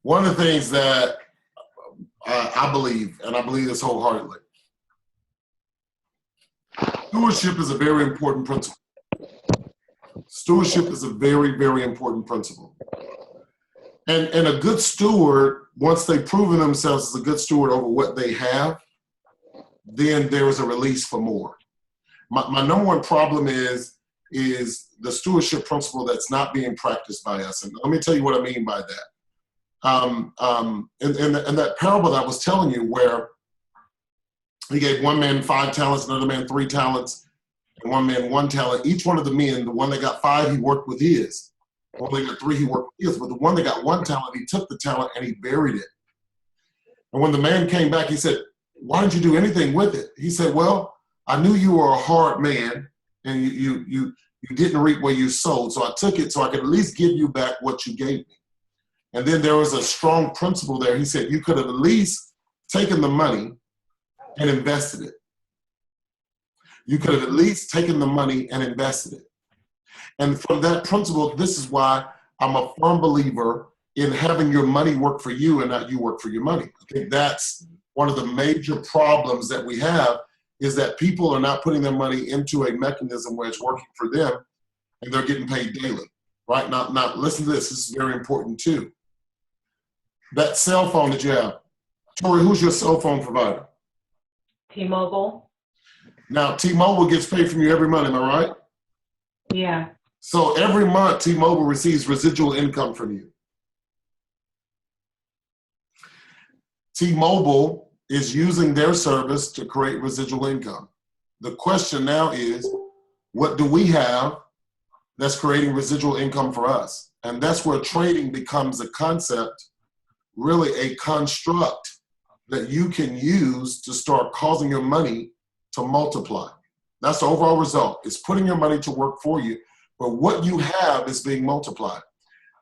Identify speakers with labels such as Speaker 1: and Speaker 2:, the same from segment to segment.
Speaker 1: One of the things that I believe, and I believe this wholeheartedly, stewardship is a very important principle. Stewardship is a very, very important principle. And a good steward, once they've proven themselves as a good steward over what they have, then there is a release for more. My number one problem is the stewardship principle that's not being practiced by us. And let me tell you what I mean by that. In that parable that I was telling you, where he gave one man 5 talents, another man 3 talents, and one man 1 talent. Each one of the men, the one that got 5, he worked with his. The one that got 3, he worked with his. But the one that got 1 talent, he took the talent and he buried it. And when the man came back, he said, "Why didn't you do anything with it?" He said, "Well, I knew you were a hard man, and you didn't reap where you sowed, so I took it so I could at least give you back what you gave me." And then there was a strong principle there. He said, you could have at least taken the money and invested it. You could have at least taken the money and invested it. And from that principle, this is why I'm a firm believer in having your money work for you and not you work for your money. I think that's one of the major problems that we have, is that people are not putting their money into a mechanism where it's working for them and they're getting paid daily, right? Now listen to this. This is very important too. That cell phone that you have, Tori, who's your cell phone provider?
Speaker 2: T-Mobile.
Speaker 1: Now, T-Mobile gets paid from you every month, am I right?
Speaker 2: Yeah.
Speaker 1: So every month, T-Mobile receives residual income from you. T-Mobile is using their service to create residual income. The question now is, what do we have that's creating residual income for us? And that's where trading becomes a concept, really a construct that you can use to start causing your money to multiply. That's the overall result. It's putting your money to work for you, but what you have is being multiplied.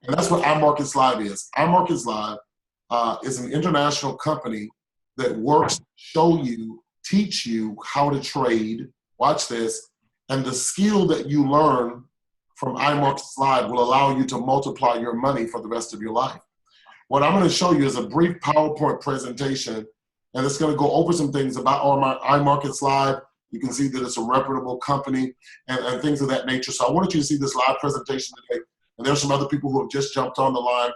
Speaker 1: And that's what iMarkets Live is. iMarkets Live is an international company that works to show you, teach you how to trade, watch this, and the skill that you learn from iMarkets Live will allow you to multiply your money for the rest of your life. What I'm going to show you is a brief PowerPoint presentation, and it's going to go over some things about iMarkets Live. You can see that it's a reputable company and things of that nature. So I wanted you to see this live presentation today. And there's some other people who have just jumped on the line.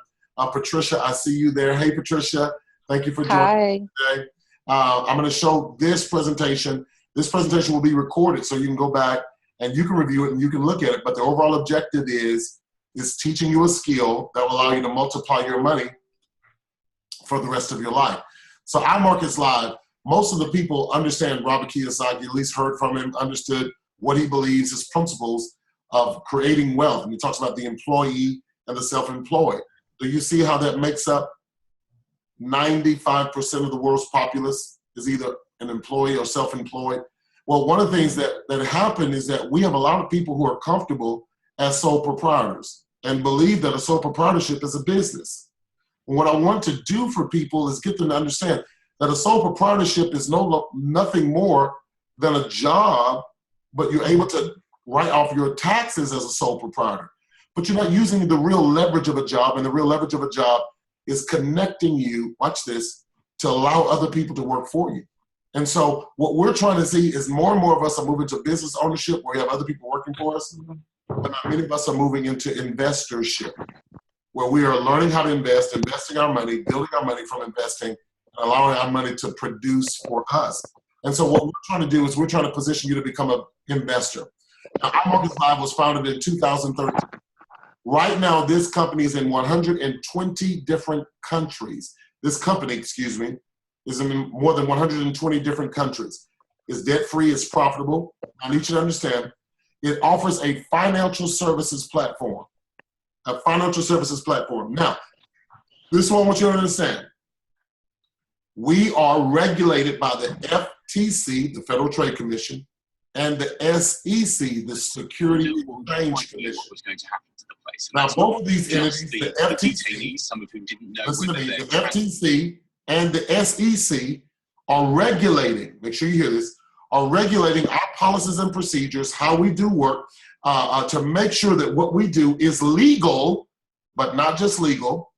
Speaker 1: Patricia, I see you there. Hey, Patricia. Thank you for joining me today. I'm going to show this presentation. This presentation will be recorded, so you can go back and you can review it and you can look at it. But the overall objective is teaching you a skill that will allow you to multiply your money for the rest of your life. So iMarkets Live, most of the people understand Robert Kiyosaki, at least heard from him, understood what he believes his principles of creating wealth. And he talks about the employee and the self-employed. Do you see how that makes up 95% of the world's populace is either an employee or self-employed? Well, one of the things that happen is that we have a lot of people who are comfortable as sole proprietors and believe that a sole proprietorship is a business. And what I want to do for people is get them to understand that a sole proprietorship is nothing more than a job, but you're able to write off your taxes as a sole proprietor. But you're not using the real leverage of a job, and the real leverage of a job is connecting you, watch this, to allow other people to work for you. And so what we're trying to see is more and more of us are moving to business ownership where we have other people working for us, but not many of us are moving into investorship, where we are learning how to invest, investing our money, building our money from investing, and allowing our money to produce for us. And so what we're trying to do is we're trying to position you to become an investor. Now, iMarkets Live was founded in 2013. Right now, this company is in 120 different countries. This company, excuse me, is in more than 120 different countries. It's debt-free, it's profitable. I need you to understand, it offers a financial services platform. A financial services platform. Now, this one I want you to understand. We are regulated by the FTC, the Federal Trade Commission, and the SEC, the Security Exchange Commission.
Speaker 3: What was going to happen to the place.
Speaker 1: Now, both of these entities, the FTC,
Speaker 3: detainees, some of whom didn't know
Speaker 1: listen to
Speaker 3: whether
Speaker 1: me, the
Speaker 3: they were
Speaker 1: FTC and the SEC are regulating, make sure you hear this, are regulating our policies and procedures, how we do work, to make sure that what we do is legal, but not just legal,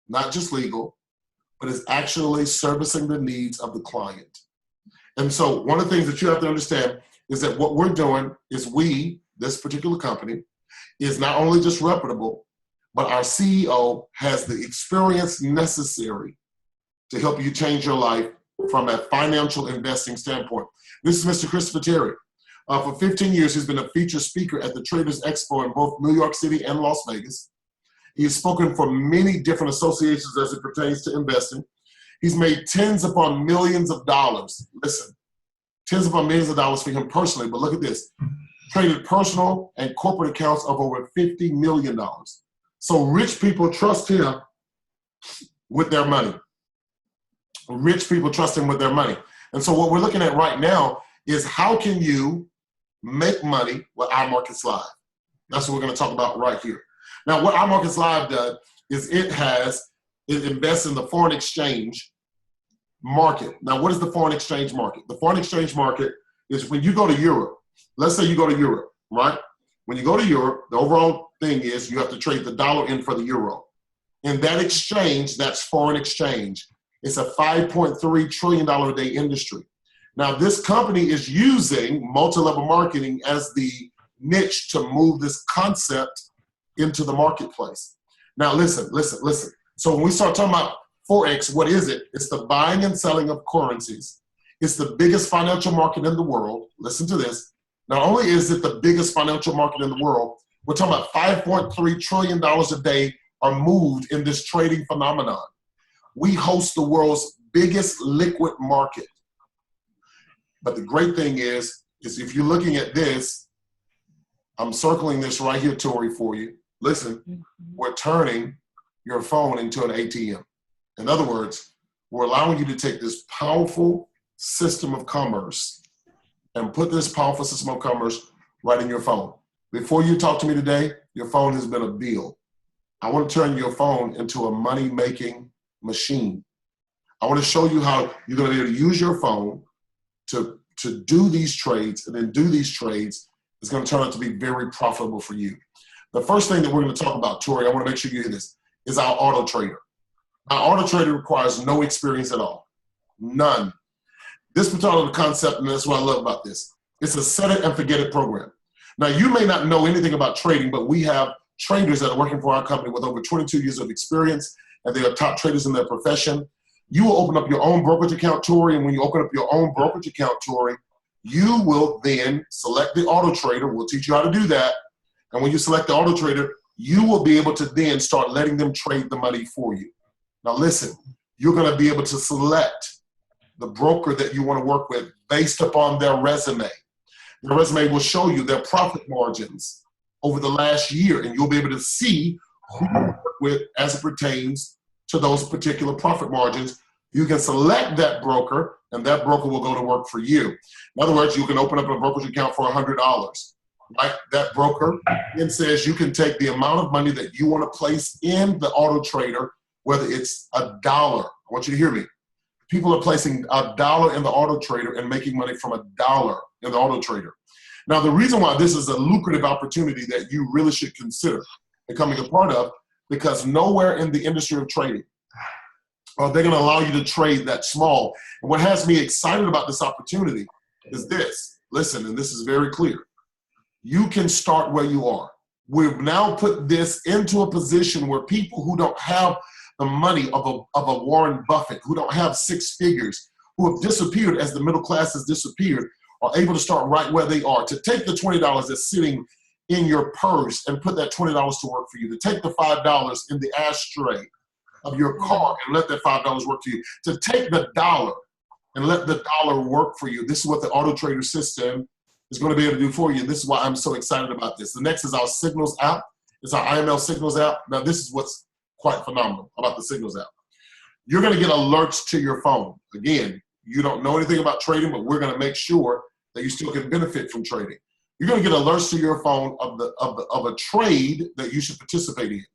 Speaker 1: not just legal, but is actually servicing the needs of the client. And so one of the things that you have to understand is that what we're doing is this particular company, is not only just reputable, but our CEO has the experience necessary to help you change your life from a financial investing standpoint. This is Mr. Christopher Terry. For 15 years, he's been a featured speaker at the Traders Expo in both New York City and Las Vegas. He's spoken for many different associations as it pertains to investing. He's made tens upon millions of dollars. Listen, tens upon millions of dollars for him personally, but look at this. Traded personal and corporate accounts of over $50 million. So rich people trust him with their money. Rich people trust him with their money. And so what we're looking at right now is how can you make money with iMarkets Live? That's what we're going to talk about right here. Now, what iMarkets Live does is it invests in the foreign exchange market. Now, what is the foreign exchange market? The foreign exchange market is when you go to Europe. Let's say you go to Europe, right? When you go to Europe, the overall thing is you have to trade the dollar in for the euro. In that exchange, that's foreign exchange. It's a $5.3 trillion a day industry. Now, this company is using multi-level marketing as the niche to move this concept into the marketplace. Now, listen. So when we start talking about Forex, what is it? It's the buying and selling of currencies. It's the biggest financial market in the world. Listen to this. Not only is it the biggest financial market in the world, we're talking about $5.3 trillion a day are moved in this trading phenomenon. We host the world's biggest liquid market. But the great thing is if you're looking at this, I'm circling this right here, Tori, for you. Listen, we're turning your phone into an ATM. In other words, we're allowing you to take this powerful system of commerce and put this powerful system of commerce right in your phone. Before you talk to me today, your phone has been a bill. I want to turn your phone into a money-making machine. I want to show you how you're going to be able to use your phone to do these trades, and then do these trades is going to turn out to be very profitable for you. The first thing that we're going to talk about, Tori, I want to make sure you hear this, is our auto trader. Our auto trader requires no experience at all. None. This particular concept, and that's what I love about this, it's a set it and forget it program. Now, you may not know anything about trading, but we have traders that are working for our company with over 22 years of experience, and they are top traders in their profession. You will open up your own brokerage account, Tori, and when you open up your own brokerage account, Tori, you will then select the auto trader. We'll teach you how to do that. And when you select the auto trader, you will be able to then start letting them trade the money for you. Now listen, you're going to be able to select the broker that you want to work with based upon their resume. Their resume will show you their profit margins over the last year, and you'll be able to see who you work with as it pertains to those particular profit margins. You can select that broker, and that broker will go to work for you. In other words, you can open up a brokerage account for $100. Right? That broker then says you can take the amount of money that you want to place in the auto trader, whether it's $1. I want you to hear me. People are placing $1 in the auto trader and making money from $1 in the auto trader. Now, the reason why this is a lucrative opportunity that you really should consider becoming a part of, because nowhere in the industry of trading are they going to allow you to trade that small. And what has me excited about this opportunity is this. Listen, and this is very clear. You can start where you are. We've now put this into a position where people who don't have the money of a Warren Buffett, who don't have six figures, who have disappeared as the middle class has disappeared, are able to start right where they are, to take the $20 that's sitting in your purse and put that $20 to work for you, to take the $5 in the ashtray of your car and let that $5 work for you, to take the dollar and let the dollar work for you. This is what the auto trader system is going to be able to do for you. This is why I'm so excited about this. The next is our Signals app. It's our IML Signals app. Now, this is what's quite phenomenal about the Signals app. You're going to get alerts to your phone. Again, you don't know anything about trading, but we're going to make sure that you still can benefit from trading. You're going to get alerts to your phone of a trade that you should participate in.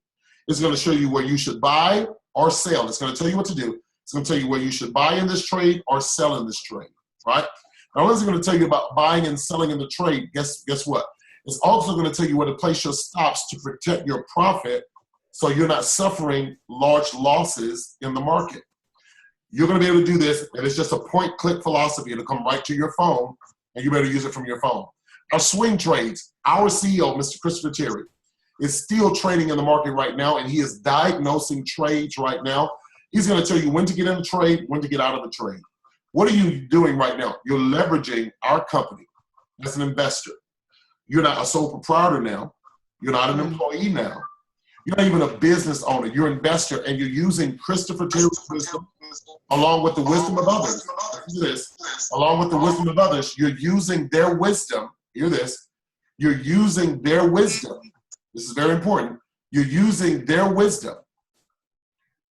Speaker 1: It's going to show you where you should buy or sell. It's going to tell you what to do. It's going to tell you where you should buy in this trade or sell in this trade, right? Not only is it going to tell you about buying and selling in the trade, guess what? It's also going to tell you where to place your stops to protect your profit so you're not suffering large losses in the market. You're going to be able to do this, and it's just a point-click philosophy. It'll come right to your phone, and you better use it from your phone. Our swing trades, our CEO, Mr. Christopher Terry, is still trading in the market right now, and he is diagnosing trades right now. He's going to tell you when to get in a trade, when to get out of a trade. What are you doing right now? You're leveraging our company as an investor. You're not a sole proprietor now. You're not an employee now. You're not even a business owner. You're an investor, and you're using Christopher Terry's wisdom along with the wisdom of others. Listen to this. Along with the wisdom of others, you're using their wisdom. Hear this. You're using their wisdom. This is very important. You're using their wisdom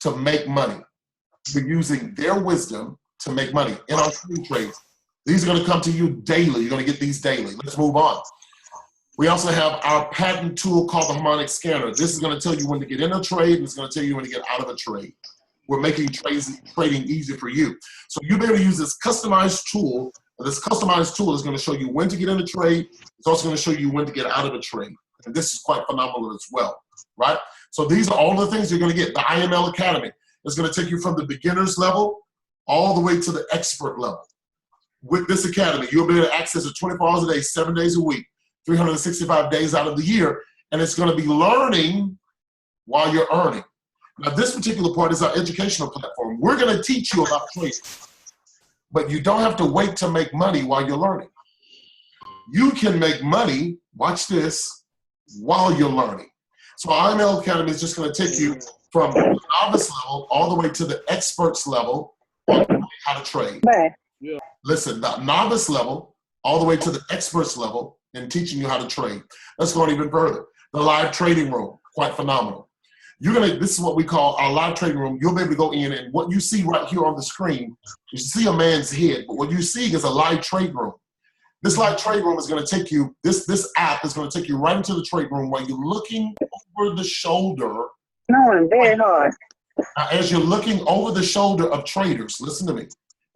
Speaker 1: to make money. You're using their wisdom to make money in our swing trades. These are going to come to you daily. You're going to get these daily. Let's move on. We also have our patent tool called the harmonic scanner. This is going to tell you when to get in a trade, and it's going to tell you when to get out of a trade. We're making trading easy for you. So you'll be able to use this customized tool. This customized tool is going to show you when to get in a trade. It's also going to show you when to get out of a trade. And this is quite phenomenal as well, right? So these are all the things you're going to get. The IML Academy is going to take you from the beginner's level all the way to the expert level. With this academy, you'll be able to access it 24 hours a day, 7 days a week, 365 days out of the year, and it's going to be learning while you're earning. Now, this particular part is our educational platform. We're going to teach you about trading, but you don't have to wait to make money while you're learning. You can make money, watch this, while you're learning. So our IML Academy is just going to take you from the novice level all the way to the experts level on how to trade.
Speaker 4: Yeah.
Speaker 1: Listen, the novice level all the way to the experts level in teaching you how to trade. Let's go on even further. The live trading room, quite phenomenal. This is what we call our live trading room. You'll be able to go in, and what you see right here on the screen, you see a man's head, but what you see is a live trade room. This live trade room is going to take you, this app is going to take you right into the trade room where you're looking over the shoulder.
Speaker 4: No, very hard.
Speaker 1: As you're looking over the shoulder of traders, listen to me.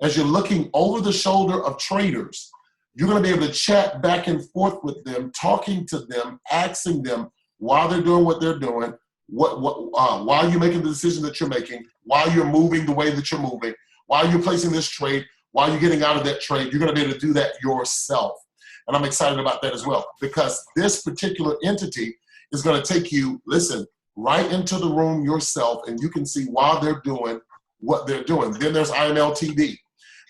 Speaker 1: As you're looking over the shoulder of traders, you're going to be able to chat back and forth with them, talking to them, asking them why they're doing what they're doing, why you're making the decision that you're making, why you're moving the way that you're moving, why you're placing this trade, why you're getting out of that trade. You're going to be able to do that yourself. And I'm excited about that as well, because this particular entity is going to take you, listen, right into the room yourself, and you can see why they're doing what they're doing. Then there's IML TV.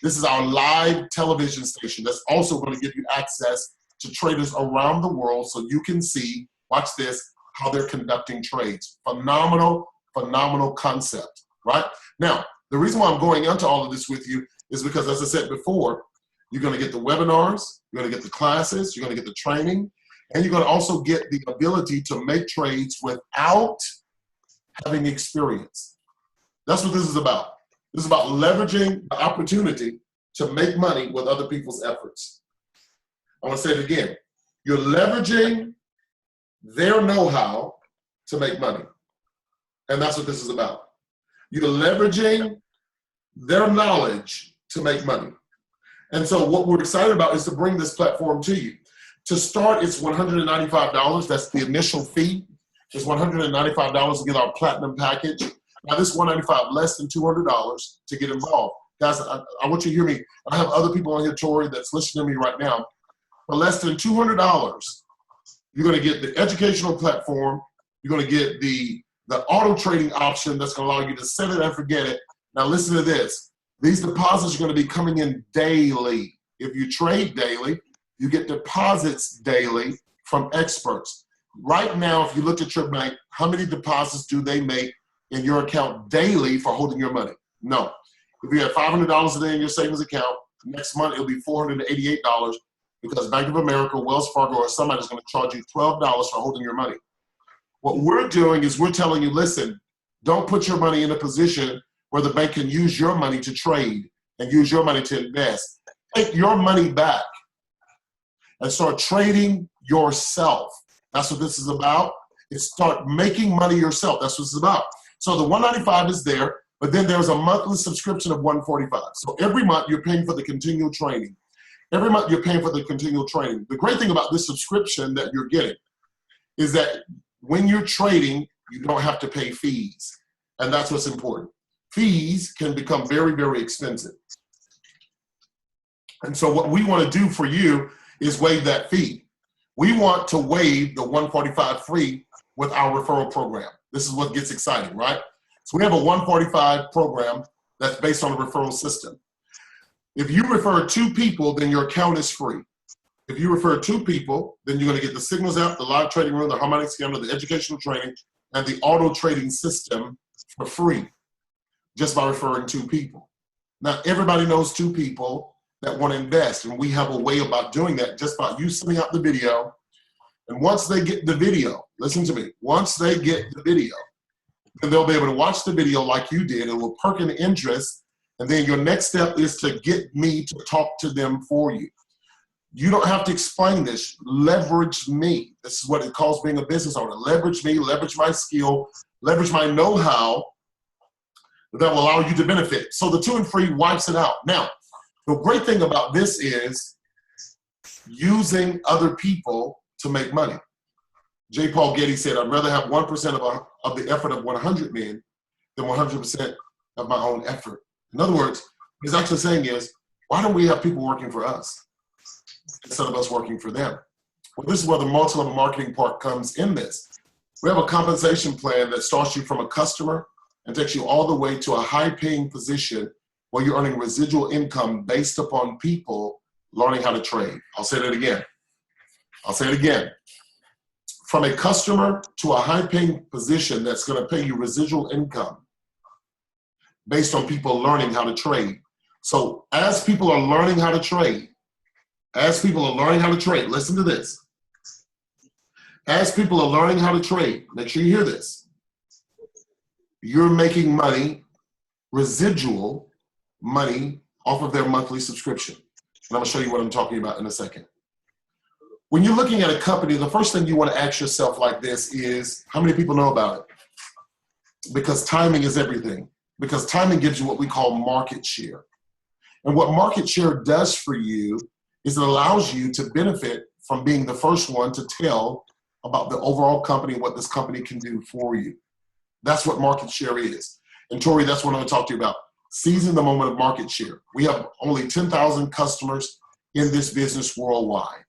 Speaker 1: This is our live television station that's also going to give you access to traders around the world so you can see, watch this, how they're conducting trades. Phenomenal, phenomenal concept, right? Now, the reason why I'm going into all of this with you is because, as I said before, you're going to get the webinars, you're going to get the classes, you're going to get the training, and you're going to also get the ability to make trades without having experience. That's what this is about. This is about leveraging the opportunity to make money with other people's efforts. I want to say it again. You're leveraging their know-how to make money. And that's what this is about. You're leveraging their knowledge to make money. And so what we're excited about is to bring this platform to you. To start, it's $195. That's the initial fee. It's $195 to get our platinum package. Now, this $195, less than $200 to get involved. Guys, I want you to hear me. I have other people on here, Tori, that's listening to me right now. For less than $200, you're going to get the educational platform. You're going to get the auto trading option that's going to allow you to set it and forget it. Now, listen to this. These deposits are going to be coming in daily. If you trade daily, you get deposits daily from experts. Right now, if you look at your bank, how many deposits do they make in your account daily for holding your money? No. If you have $500 a day in your savings account, next month it'll be $488 because Bank of America, Wells Fargo, or somebody is going to charge you $12 for holding your money. What we're doing is we're telling you, listen, don't put your money in a position where the bank can use your money to trade and use your money to invest. Take your money back and start trading yourself. That's what this is about. It's start making money yourself. That's what it's about. So the $195 is there, but then there's a monthly subscription of $145. So every month you're paying for the continual training. Every month you're paying for the continual training. The great thing about this subscription that you're getting is that when you're trading, You don't have to pay fees. And that's what's important. Fees can become very, very expensive. And so what we want to do for you is waive that fee. We want to waive the 145 free with our referral program. This is what gets exciting, right? So we have a 145 program that's based on a referral system. If you refer 2 people, then your account is free. If you refer 2 people, then you're going to get the Signals app, the live trading room, the harmonic scanner, the educational training, and the auto trading system for free, just by referring 2 people. Now, everybody knows 2 people that want to invest, and we have a way about doing that just by you sending out the video. And once they get the video, listen to me, once they get the video, then they'll be able to watch the video like you did. It will perk an interest, and then your next step is to get me to talk to them for you. You don't have to explain this. Leverage me. This is what it calls being a business owner. Leverage me, leverage my skill, leverage my know-how that will allow you to benefit. So the 2 and free wipes it out. Now, the great thing about this is using other people to make money. J. Paul Getty said, I'd rather have 1% of the effort of 100 men than 100% of my own effort. In other words, what he's actually saying is, why don't we have people working for us instead of us working for them? Well, this is where the multi-level marketing part comes in this. We have a compensation plan that starts you from a customer and takes you all the way to a high-paying position where you're earning residual income based upon people learning how to trade. I'll say that again. I'll say it again. From a customer to a high-paying position that's going to pay you residual income based on people learning how to trade. So as people are learning how to trade, listen to this. As people are learning how to trade, make sure you hear this. You're making money, residual money, off of their monthly subscription. And I'm going to show you what I'm talking about in a second. When you're looking at a company, the first thing you want to ask yourself like this is, how many people know about it? Because timing is everything. Because timing gives you what we call market share. And what market share does for you is it allows you to benefit from being the first one to tell about the overall company and what this company can do for you. That's what market share is. And Tori, that's what I'm going to talk to you about. Seizing the moment of market share. We have only 10,000 customers in this business worldwide.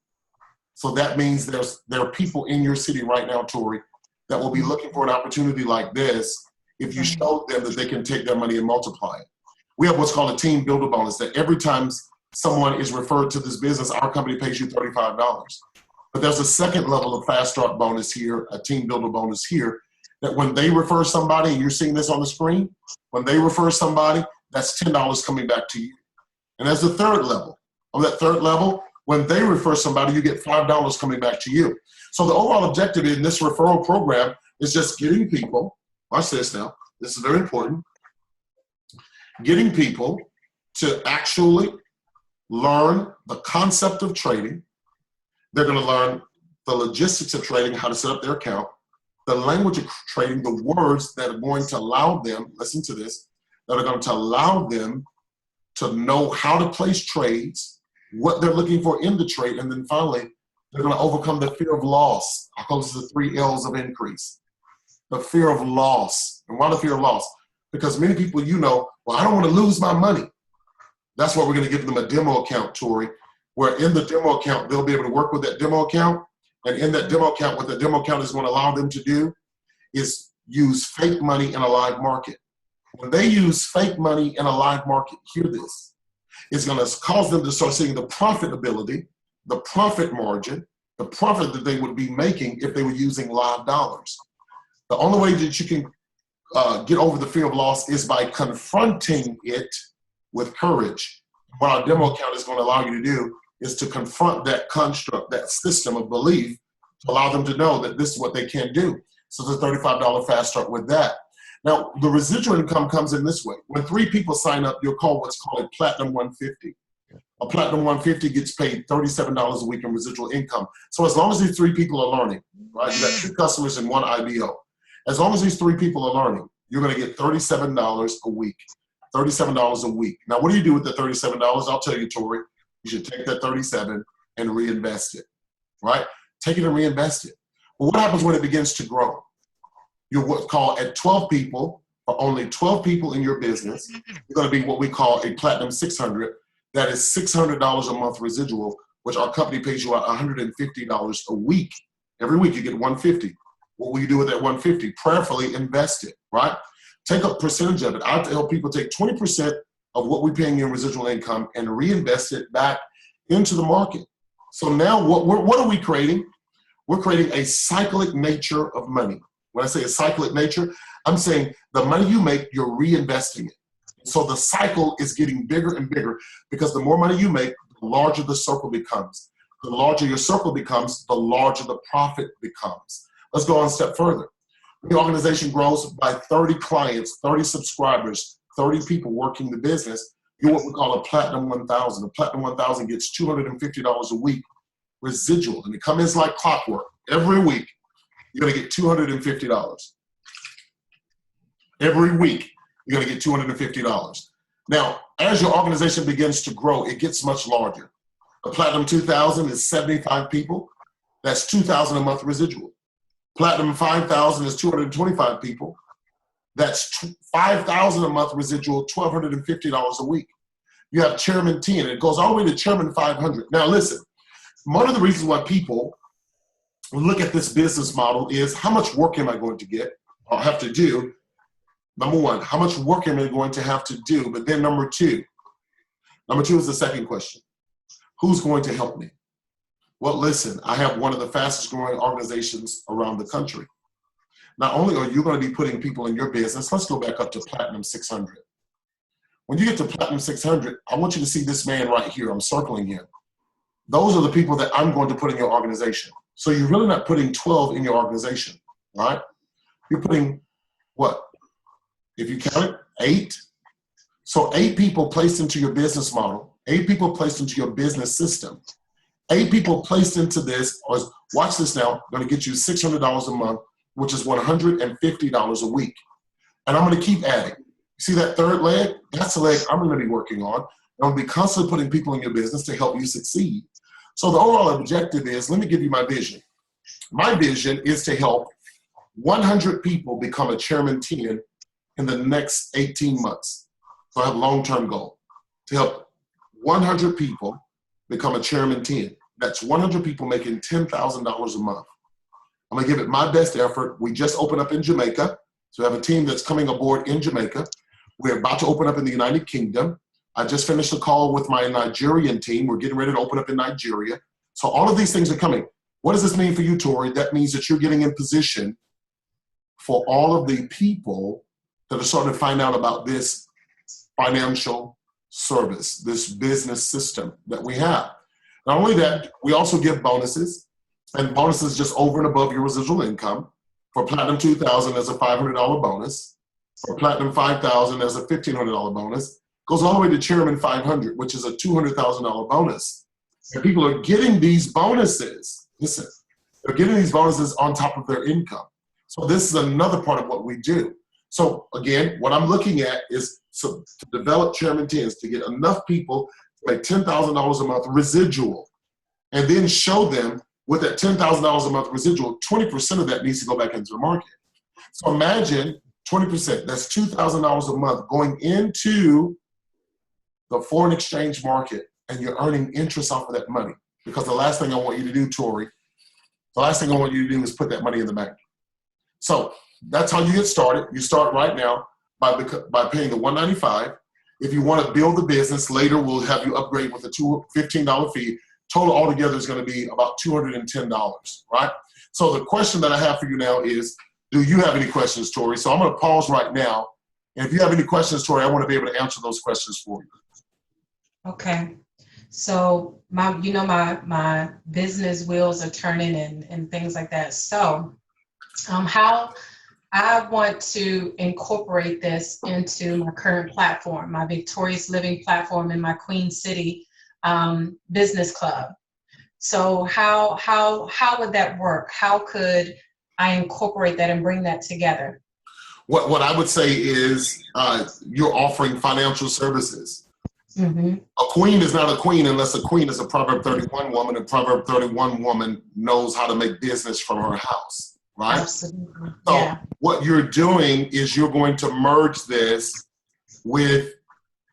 Speaker 1: So that means there are people in your city right now, Tori, that will be looking for an opportunity like this if you show them that they can take their money and multiply it. We have what's called a team builder bonus, that every time someone is referred to this business, our company pays you $35. But there's a second level of fast start bonus here, a team builder bonus here, that when they refer somebody, and you're seeing this on the screen, when they refer somebody, that's $10 coming back to you. And there's a third level. On that third level, when they refer somebody, you get $5 coming back to you. So the overall objective in this referral program is just getting people, watch this now, this is very important, getting people to actually learn the concept of trading. They're going to learn the logistics of trading, how to set up their account, the language of trading, the words that are going to allow them, listen to this, that are going to allow them to know how to place trades, what they're looking for in the trade, and then finally, they're going to overcome the fear of loss. I call this the 3 L's of increase. The fear of loss. And why the fear of loss? Because many people, you know, well, I don't want to lose my money. That's why we're going to give them a demo account, Tori, where in the demo account, they'll be able to work with that demo account. And in that demo account, what the demo account is going to allow them to do is use fake money in a live market. When they use fake money in a live market, hear this, it's going to cause them to start seeing the profitability, the profit margin, the profit that they would be making if they were using live dollars. The only way that you can get over the fear of loss is by confronting it with courage. What our demo account is going to allow you to do is to confront that construct, that system of belief, to allow them to know that this is what they can do. So it's a $35 fast start with that. Now, the residual income comes in this way. When 3 people sign up, you'll call what's called a Platinum 150. A Platinum 150 gets paid $37 a week in residual income. So as long as these 3 people are learning, right? You got 2 customers and 1 IBO. As long as these 3 people are learning, you're going to get $37 a week. $37 a week. Now, what do you do with the $37? I'll tell you, Tori. You should take that $37 and reinvest it, right? Take it and reinvest it. But what happens when it begins to grow? you're what's called at 12 people, for only 12 people in your business, you're going to be what we call a Platinum 600. That is $600 a month residual, which our company pays you out $150 a week. Every week you get $150. What will you do with that $150? Prayerfully invest it, right? Take a percentage of it. I tell people take 20% of what we're paying you in residual income and reinvest it back into the market. So now what are we creating? We're creating a cyclic nature of money. When I say a cyclic nature, I'm saying the money you make, you're reinvesting it. So the cycle is getting bigger and bigger because the more money you make, the larger the circle becomes. The larger your circle becomes, the larger the profit becomes. Let's go on a step further. The organization grows by 30 clients, 30 subscribers, 30 people working the business. You're what we call a Platinum 1000. A Platinum 1000 gets $250 a week residual, and it comes in like clockwork. Every week, you're going to get $250. Every week, you're going to get $250. Now, as your organization begins to grow, it gets much larger. A Platinum 2000 is 75 people. That's $2,000 a month residual. Platinum 5000 is 225 people. That's $5,000 a month residual, $1,250 a week. You have Chairman 10, and it goes all the way to Chairman 500. Now listen, one of the reasons why people look at this business model is how much work am I going to get or have to do? Number one, how much work am I going to have to do? But then number two is the second question. Who's going to help me? Well, listen, I have one of the fastest growing organizations around the country. Not only are you going to be putting people in your business, let's go back up to Platinum 600. When you get to Platinum 600, I want you to see this man right here. I'm circling him. Those are the people that I'm going to put in your organization. So you're really not putting 12 in your organization, right? You're putting what? If you count it, 8. So 8 people placed into your business model, 8 people placed into your business system, 8 people placed into this, or watch this now, going to get you $600 a month, which is $150 a week. And I'm going to keep adding. See that third leg? That's the leg I'm going to be working on. I'm going to be constantly putting people in your business to help you succeed. So the overall objective is, let me give you my vision. My vision is to help 100 people become a Chairman 10 in the next 18 months. So I have a long-term goal to help 100 people become a Chairman 10. That's 100 people making $10,000 a month. I'm gonna give it my best effort. We just opened up in Jamaica. So we have a team that's coming aboard in Jamaica. We're about to open up in the United Kingdom. I just finished a call with my Nigerian team. We're getting ready to open up in Nigeria. So all of these things are coming. What does this mean for you, Tori? That means that you're getting in position for all of the people that are starting to find out about this financial service, this business system that we have. Not only that, we also give bonuses, and bonuses just over and above your residual income. For Platinum 2000, there's a $500 bonus. For Platinum 5000, there's a $1,500 bonus. Goes all the way to Chairman 500, which is a $200,000 bonus. And people are getting these bonuses. Listen, they're getting these bonuses on top of their income. So this is another part of what we do. So again, what I'm looking at is to develop Chairman 10s, to get enough people to make $10,000 a month residual, and then show them with that $10,000 a month residual, 20% of that needs to go back into the market. So imagine 20%, that's $2,000 a month going into the foreign exchange market, and you're earning interest off of that money. Because the last thing I want you to do, Tori, the last thing I want you to do is put that money in the bank. So that's how you get started. You start right now by paying the $195. If you want to build the business, later we'll have you upgrade with a $15 fee. Total altogether is going to be about $210, right? So the question that I have for you now is, do you have any questions, Tori? So I'm going to pause right now. And if you have any questions, Tori, I want to be able to answer those questions for you.
Speaker 2: Okay. So my business wheels are turning and things like that. So how I want to incorporate this into my current platform, my Victorious Living platform in my Queen City business club. So how would that work? How could I incorporate that and bring that together?
Speaker 1: What I would say is you're offering financial services.
Speaker 2: Mm-hmm.
Speaker 1: A queen is not a queen unless a queen is a Proverb 31 woman, and Proverb 31 woman knows how to make business from her house. right?
Speaker 2: Absolutely.
Speaker 1: So
Speaker 2: Yeah.
Speaker 1: what you're doing is you're going to merge this with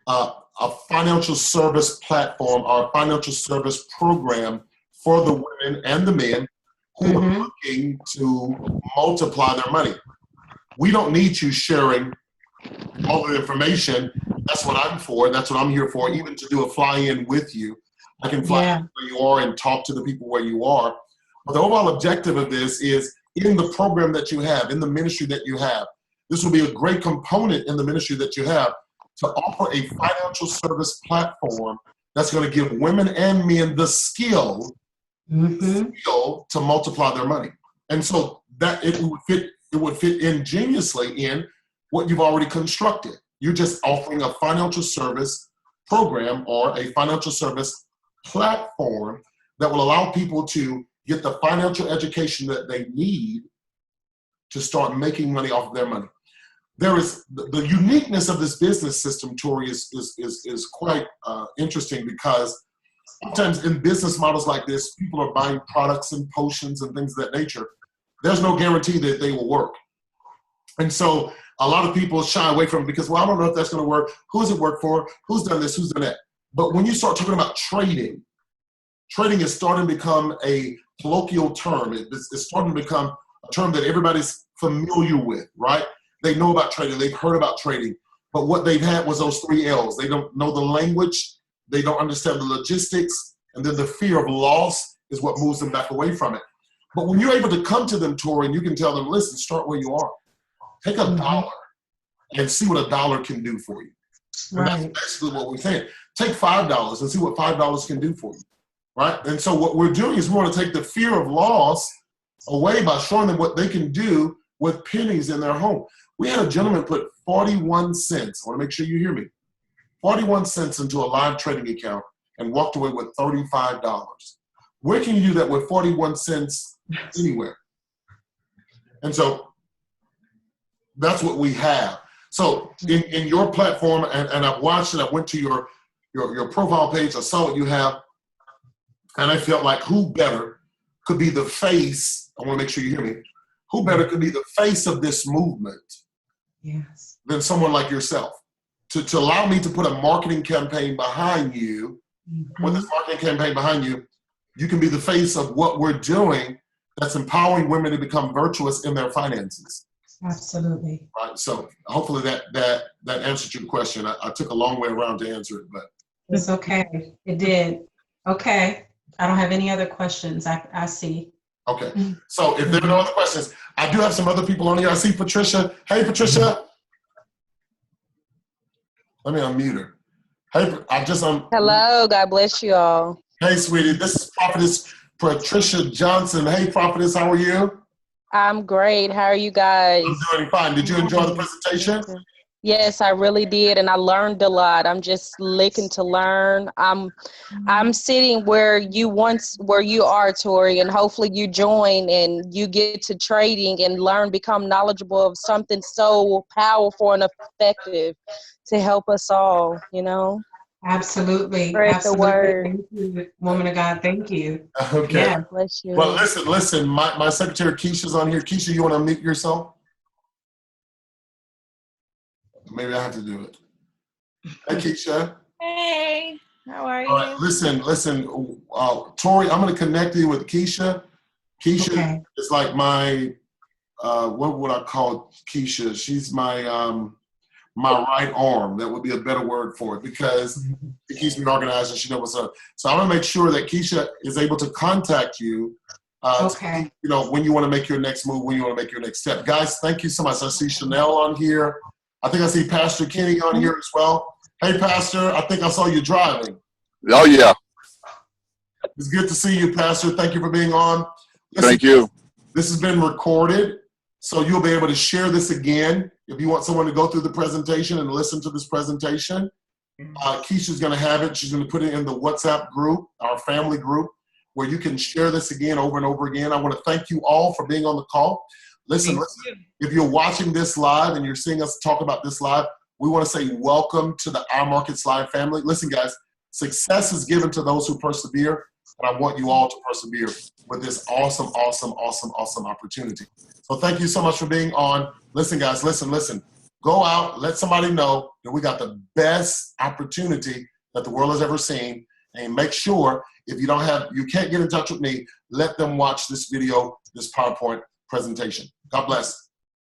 Speaker 1: a financial service platform or a financial service program for the women and the men who are looking to multiply their money. We don't need you sharing all the information. That's what I'm for. That's what I'm here for, even to do a fly-in with you. I can fly in where you are and talk to the people where you are. But the overall objective of this is in the program that you have, in the ministry that you have, this will be a great component in the ministry that you have to offer a financial service platform that's going to give women and men the skill to multiply their money. And so that it would fit ingeniously in what you've already constructed. You're just offering a financial service program or a financial service platform that will allow people to get the financial education that they need to start making money off of their money. There is the uniqueness of this business system, Tori, is quite interesting, because sometimes in business models like this, people are buying products and potions and things of that nature. There's no guarantee that they will work. And so a lot of people shy away from it because, well, I don't know if that's going to work. Who does it work for? Who's done this? Who's done that? But when you start talking about trading is starting to become a colloquial term. It's starting to become a term that everybody's familiar with, right? They know about trading. They've heard about trading. But what they've had was those 3 L's. They don't know the language. They don't understand the logistics. And then the fear of loss is what moves them back away from it. But when you're able to come to them, Tori, and you can tell them, listen, start where you are. Take $1 and see what $1 can do for you. And that's basically what we're saying. Take $5 and see what $5 can do for you, right? And so what we're doing is we want to take the fear of loss away by showing them what they can do with pennies in their home. We had a gentleman put 41 cents, I want to make sure you hear me, 41 cents into a live trading account and walked away with $35. Where can you do that with 41 cents anywhere? And so that's what we have. So in your platform, and I've watched it, I went to your profile page, I saw what you have, and I felt like who better could be the face, I want to make sure you hear me, who better could be the face of this movement than someone like yourself? To allow me to put a marketing campaign behind you, with this marketing campaign behind you, you can be the face of what we're doing that's empowering women to become virtuous in their finances.
Speaker 2: Absolutely.
Speaker 1: Right. So hopefully that answered your question. I took a long way around to answer it, but
Speaker 2: it's okay. It did. Okay. I don't have any other questions. I see.
Speaker 1: Okay. So if there are no other questions, I do have some other people on here. I see Patricia. Hey, Patricia. Let me unmute her. Hey,
Speaker 5: Hello. God bless you all.
Speaker 1: Hey, sweetie. This is Prophetess Patricia Johnson. Hey, Prophetess. How are you?
Speaker 5: I'm great. How are you guys?
Speaker 1: I'm doing fine. Did you enjoy the presentation?
Speaker 5: Yes, I really did, and I learned a lot. I'm just looking to learn. I'm sitting where you are, Tori, and hopefully you join and you get to trading and learn, become knowledgeable of something so powerful and effective to help us all, you know?
Speaker 2: Absolutely.
Speaker 5: Spread
Speaker 2: Absolutely.
Speaker 5: the word.
Speaker 2: Thank you, woman of God. Thank you.
Speaker 1: Okay.
Speaker 2: Yeah.
Speaker 5: Bless you.
Speaker 1: Well, listen. My secretary Keisha's on here. Keisha, you want to unmute yourself? Maybe I have to do it. Hey, Keisha.
Speaker 6: Hey, how are you?
Speaker 1: All right, listen. Tori, I'm going to connect you with Keisha. Keisha is like my, what would I call Keisha? She's my my right arm. That would be a better word for it, because it keeps me organized and she knows what's up. So I'm going to make sure that Keisha is able to contact you. To, when you want to make your next move, when you want to make your next step. Guys, thank you so much. I see Chanel on here. I think I see Pastor Kenny on here as well. Hey, Pastor, I think I saw you driving.
Speaker 7: Oh, yeah.
Speaker 1: It's good to see you, Pastor. Thank you for being on. Listen,
Speaker 7: thank you.
Speaker 1: This has been recorded, so you'll be able to share this again. If you want someone to go through the presentation and listen to this presentation, Keisha's going to have it. She's going to put it in the WhatsApp group, our family group, where you can share this again over and over again. I want to thank you all for being on the call. Listen, if you're watching this live and you're seeing us talk about this live, we want to say welcome to the Our Markets Live family. Listen, guys, success is given to those who persevere. And I want you all to persevere with this awesome, awesome, awesome, awesome opportunity. So thank you so much for being on. Listen, guys, listen. Go out, let somebody know that we got the best opportunity that the world has ever seen. And make sure if you can't get in touch with me, let them watch this video, this PowerPoint presentation. God bless.